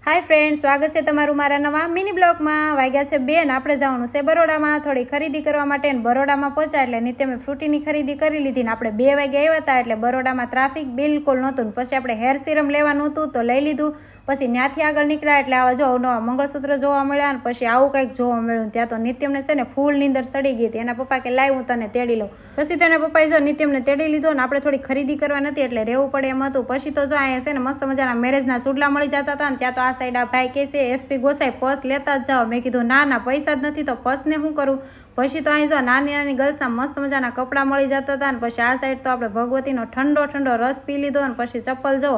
Hi friends, स्वागत है तमारू मारा नवा मिनी ब्लॉग में। वाग्या छे 2 ने आपणे जवानुं छे बरोडा में थोड़ी खरीदी करवा माटे। बरोडा में पहोंच्या एटले नित्य में फ्रूटीनी खरीदी करी लीधी ने आपणे 2 वागे आव्या हता एटले बरोडा में ट्राफिक बिलकुल नहोतुं। पछी आपणे हेर सीरम लेवानुं हतुं तो लई लीधुं। पछी ત્યાંથી આગળ નીકળ્યા એટલે આવા જો નવા મંગળસૂત્ર જોવા મળ્યા અને પછી આવું કંઈક જોવા મળ્યું। ત્યાં તો નિત્યમને છે ને ફૂલ નીંદર ચડી ગઈ હતી। એના પપ્પા કે લાવ હું તને તેડી લઉં। પછી તેના પપ્પાએ જો નિત્યમને તેડી લીધો ને આપણે થોડી ખરીદી કરવા નથી એટલે રહેવું પડે એમ હતું। પછી તો જો અહીંયા છે ને મસ્ત મજાના મેરેજના સુડલા મળી જતા હતા ને ત્યાં તો આ સાઈડ આ ભાઈ કહે છે એસપી ગોસાઈ પર્સ લેતા જ જાઓ। મેં કીધું ના ના પૈસા જ નથી તો પર્સને શું કરું। પછી તો અહીં જો નાની નાની ગર્લ્સના મસ્ત મજાના કપડાં મળી જતા હતા ને પછી આ સાઈડ તો આપણે ભગવતીનો ઠંડો ઠંડો રસ પી લીધો અને પછી ચપ્પલ જો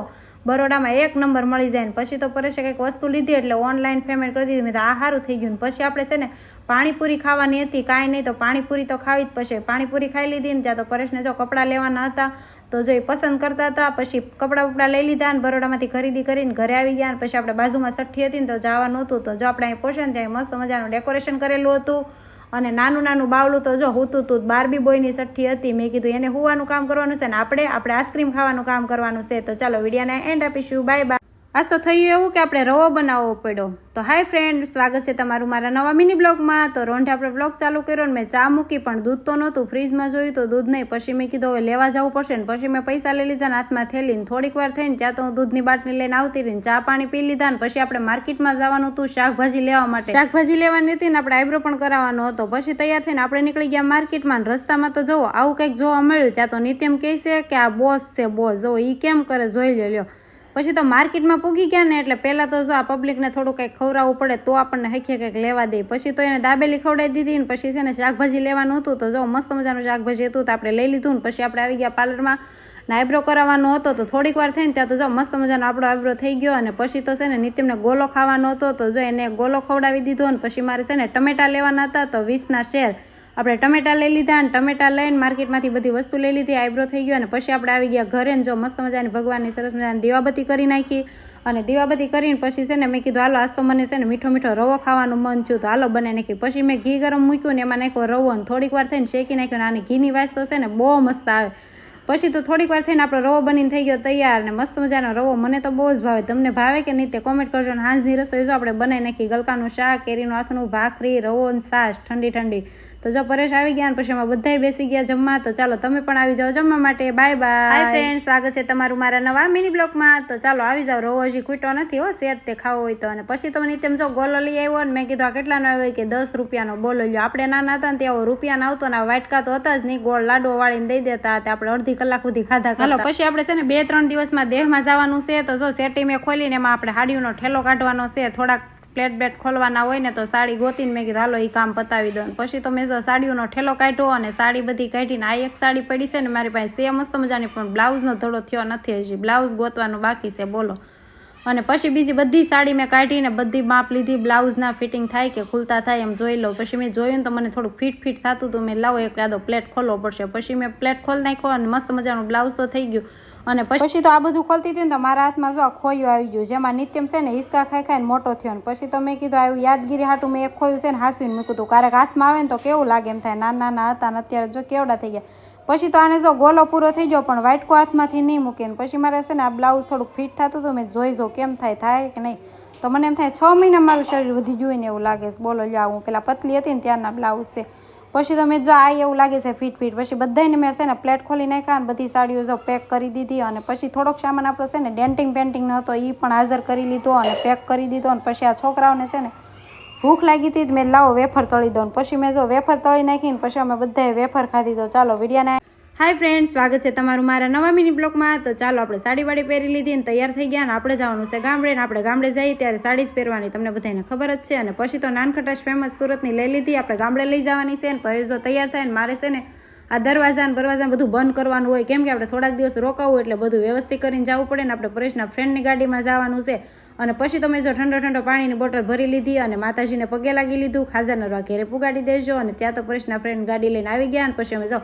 બરોડામાં 1 નંબર મળી જાય ને પછી તો પરેશે કંઈક વસ્તુ લીધી એટલે ઓનલાઈન પેમેન્ટ કરી દીધી। મેં તો આ સારું થઈ ગયું। પછી આપણે છે ને પાણીપુરી ખાવાની હતી, કાંઈ નહીં તો પાણીપુરી તો ખાવી જ પડશે। પાણીપુરી ખાઈ લીધી ને ત્યાં તો પરેશને જો કપડાં લેવાના હતા તો જો એ પસંદ કરતા હતા। પછી કપડાં બપડા લઈ લીધા ને બરોડામાંથી ખરીદી કરીને ઘરે આવી ગયા ને પછી આપણે બાજુમાં સઠ્ઠી હતી ને તો જવાનું હતું તો જો આપણે અહીં પહોંચ્યા ને ત્યાં મસ્ત મજાનું ડેકોરેશન કરેલું હતું અને નાનું નાનું બાવલું તો જો હોતું તું બાર્બી બોયની સઠ્ઠી હતી। મેં કીધું એને હોવાનું કામ કરવાનું છે ને આપણે આઈસ્ક્રીમ ખાવાનું કામ કરવાનું છે। તો ચાલો વિડીયોને એન્ડ આપીશું। Bye bye. આજ તો થયું એવું કે આપણે રવો બનાવવો પડ્યો। તો હાય ફ્રેન્ડ, સ્વાગત છે તમારું મારા નવા મિની બ્લોગમાં। તો રોંઢે આપણે બ્લોગ ચાલુ કર્યો ને મેં ચા મૂકી પણ દૂધ તો નહોતું, ફ્રીજમાં જોયું તો દૂધ નહીં। પછી મેં કીધું હવે લેવા જવું પડશે ને પછી મેં પૈસા લઈ લીધા ને હાથમાં થેલીને થોડીક વાર થઈને ત્યાં તો હું દૂધની બાટલી લઈને આવતી રહીને ચા પાણી પી લીધા ને પછી આપણે માર્કેટમાં જવાનું હતું શાકભાજી લેવા માટે। શાકભાજી લેવાની હતી ને આપણે આઈબ્રો પણ કરાવવાનો હતો। પછી તૈયાર થઈને આપણે નીકળી ગયા માર્કેટમાં। રસ્તામાં તો જુઓ આવું કંઈક જોવા મળ્યું। ત્યાં તો નિત્યમ કહે છે કે આ બોસ છે બોસ, જુઓ એ કેમ કરે જોઈ લ્યો। પછી તો માર્કેટમાં પૂગી ગયા ને એટલે પહેલાં તો જો આ પબ્લિકને થોડું કંઈક ખવડાવવું પડે તો આપણને હખીએ કંઈક લેવા દે। પછી તો એને દાબેલી ખવડાવી દીધી ને પછી છે ને શાકભાજી લેવાનું હતું તો જો મસ્ત મજાનું શાકભાજી હતું તો આપણે લઈ લીધું ને પછી આપણે આવી ગયા પાર્લરમાં ને આઈબ્રો કરાવવાનો હતો તો થોડીક વાર થઈને ત્યાં તો જો મસ્ત મજાનો આપણો આઈબ્રો થઈ ગયો। અને પછી તો છે ને નિત્યમને ગોલો ખાવાનો હતો તો જો એને ગોલો ખવડાવી દીધો ને પછી મારે છે ને ટમેટા લેવાના હતા તો 20ના શેર આપણે ટમેટા લઈ લીધા અને ટમેટા લઈને માર્કેટમાંથી બધી વસ્તુ લઈ લીધી, આઈબ્રો થઈ ગયો અને પછી આપણે આવી ગયા ઘરે ને જો મસ્ત મજાની ભગવાનની સરસ મજાની દીવાબત્તી કરી નાખી। અને દીવાબત્તી કરીને પછી છે ને મેં કીધું હાલો આજ તો મને છે ને મીઠો મીઠો રવો ખાવાનું મન થયું તો હાલો બનાવી નાખી। પછી મેં ઘી ગરમ મૂક્યું ને એમાં નાખ્યો રવો ને થોડીક વાર થઈને શેકી નાખ્યો ને આની ઘીની વાસ તો છે ને બહુ મસ્ત આવે। પછી તો થોડીક વાર થઈને આપણો રવો બનીને થઈ ગયો તૈયાર ને મસ્ત મજાનો રવો મને તો બહુ જ ભાવે। તમને ભાવે કે નહીં તે કોમેન્ટ કરજો ને હાંજની રસોઈ જો આપણે બનાવી નાખી ગલકાનું શાક, કેરીનું આથનું, ભાખરી, રવો ને છાશ ઠંડી ઠંડી। તો જો પરેશ આવી ગયા પછી એમાં બધાય બેસી ગયા જમવા। તો ચાલો તમે પણ આવી જાઓ જમવા માટે। Bye bye. હાય ફ્રેન્ડ, સ્વાગત છે તમારું મારા નવા મિની બ્લોગમાં। તો ચાલો આવી જાઓ, રવો હજી ખૂટ્યો નથી હો, સેજ તે ખાવો હોય તો। અને પછી તો નિત્યમ જો ગોલો લઈ આવ્યો ને મેં કીધું આ કેટલાનો આવ્યો કે 10 રૂપિયાનો બોલો લ્યો। આપણે નાના હતા ને ત્યાં રૂપિયાનો આવતો ને વાટકા તો હતા જ નહીં, ગોળ લાડવો વાળીને દઈ દેતા હતા। આપણે અડધી કલાક સુધી ખાધા। હાલો પછી આપણે છે ને 2-3 દિવસમાં દેહમાં જવાનું છે તો જો સેટી મેં ખોલીને એમાં આપણે હાડીઓનો ઠેલો કાઢવાનો છે। થોડાક પ્લેટ બેટ ખોલવાના હોય ને તો સાડી ગોતીને મેં કીધું હાલો એ કામ પતાવી દો। પછી તો મેં સાડીઓનો ઠેલો કાઢ્યો અને સાડી બધી કાઢીને આ એક સાડી પડી છે ને મારી પાસે છે મસ્ત મજાની પણ બ્લાઉઝનો ધડો થયો નથી, હજી બ્લાઉઝ ગોતવાનું બાકી છે બોલો। અને પછી બીજી બધી સાડી મેં કાઢીને બધી માપ લીધી, બ્લાઉઝના ફિટિંગ થાય કે ખુલતા થાય એમ જોઈ લઉં। પછી મેં જોયું ને તો મને થોડુંક ફિટ થતું હતું, મેં લાવો એક યાદો પ્લેટ ખોલવો પડશે। પછી મેં પ્લેટ ખોલી નાખ્યો અને મસ્ત મજાનું બ્લાઉઝ તો થઈ ગયું। અને પછી તો આ બધું ખોલતી હતી ને તો મારા હાથમાં જો ખોયું આવી ગયું જેમાં નિત્યમ છે ને હિસકા ખાઈ ખાઈને મોટો થયો ને પછી તો મેં કીધું આવ્યું યાદગીરી હાટું મેં એક ખોયું છે ને હાંસવીને મૂક્યું હતું, ક્યારેક હાથમાં આવે ને તો કેવું લાગે એમ થાય, નાના નાના હતા ને અત્યારે જો કેવડા થઈ ગયા। પછી તો આને જો ગોલો પૂરો થઈ ગયો પણ વાઇટકો હાથમાંથી નહીં મૂકે ને પછી મારે છે ને આ બ્લાઉઝ થોડુંક ફિટ થતું હતું, મેં જોઈ જો કેમ થાય કે નહીં તો મને એમ થાય 6 મહિના મારું શરીર વધી ગયું ને એવું લાગે છે બોલો લ્યો। હું પેલા પતલી હતી ને ત્યારના બ્લાઉઝ છે। પછી તો મેં જો આ એવું લાગે છે ફિટ પછી બધાને મેં છે ને પ્લેટ ખોલી નાખ્યા અને બધી સાડીઓ જો પેક કરી દીધી। અને પછી થોડોક સામાન આપણો છે ને ડેન્ટિંગ પેન્ટિંગનો હતો એ પણ હાજર કરી લીધો અને પેક કરી દીધો। અને પછી આ છોકરાઓને છે ને ભૂખ લાગી હતી મેં લાવો વેફર તળી દો ને પછી મેં જો વેફર તળી નાખીને પછી અમે બધાએ વેફર ખાધી। તો ચાલો વિડીયોને હાય ફ્રેન્ડ, સ્વાગત છે તમારું મારા નવા મિની બ્લોગમાં। તો ચાલો આપણે સાડી વાડી પહેરી લીધી ને તૈયાર થઈ ગયા ને આપણે જવાનું છે ગામડે ને આપણે ગામડે જઈએ ત્યારે સાડી જ પહેરવાની તમને બધાને ખબર જ છે। અને પછી તો નાનખટાશ ફેમસ સુરતની લઈ લીધી, આપણે ગામડે લઈ જવાની છે ને પછી જો તૈયાર થાય ને મારે છે ને આ દરવાજા બધું બંધ કરવાનું હોય કેમ કે આપણે થોડાક દિવસ રોકાવું એટલે બધું વ્યવસ્થિત કરીને જવું પડે ને આપણે પરેશના ફ્રેન્ડની ગાડીમાં જવાનું છે। અને પછી તમે જો ઠંડો પાણીની બોટલ ભરી લીધી અને માતાજીને પગે લાગી લીધું, ખાજાના ઘેરે પુગાડી દેજો। અને ત્યાં તો પરેશના ફ્રેન્ડ ગાડી લઈને આવી ગયા અને પછી અમે જો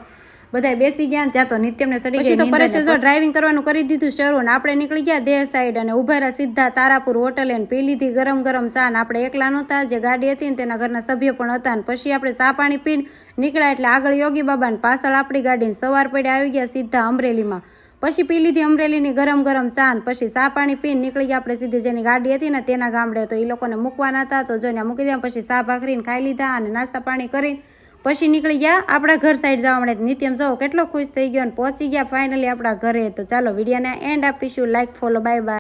બધા બેસી ગયા ત્યાં તો નિત્યમને સડી ગઈ તો પરેશે જો ડ્રાઇવિંગ કરવાનું કરી દીધું શરૂ ને આપણે નીકળી ગયા દેહ સાઈડ અને ઉભા રહ્યા સીધા તારાપુર હોટલે ને પી લીધી ગરમ ગરમ ચા ને આપણે એકલા નહોતા, જે ગાડી હતી ને તેના ઘરના સભ્ય પણ હતા ને પછી આપણે ચા પાણી પીને નીકળ્યા એટલે આગળ યોગી બાબા ને પાછળ આપણી ગાડી સવાર પડે આવી ગયા સીધા અમરેલીમાં। પછી પી લીધી અમરેલીની ગરમ ગરમ ચા, પછી ચા પાણી પીને નીકળી ગયા આપણે સીધી જેની ગાડી હતી ને તેના ગામડે. તો એ લોકોને મૂકવાના હતા તો જોઈને મૂકી દે. પછી ચા ભાખરીને ખાઈ લીધા અને નાસ્તા પાણી કરીને પછી નીકળી ગયા આપણા ઘર સાઈડ જવા મળે. નિત્યમ જો કેટલો ખુશ થઈ ગયો અને પહોંચી ગયા ફાઇનલી આપણા ઘરે. તો ચાલો વિડીયોને એન્ડ આપીશું. Like, follow, bye bye.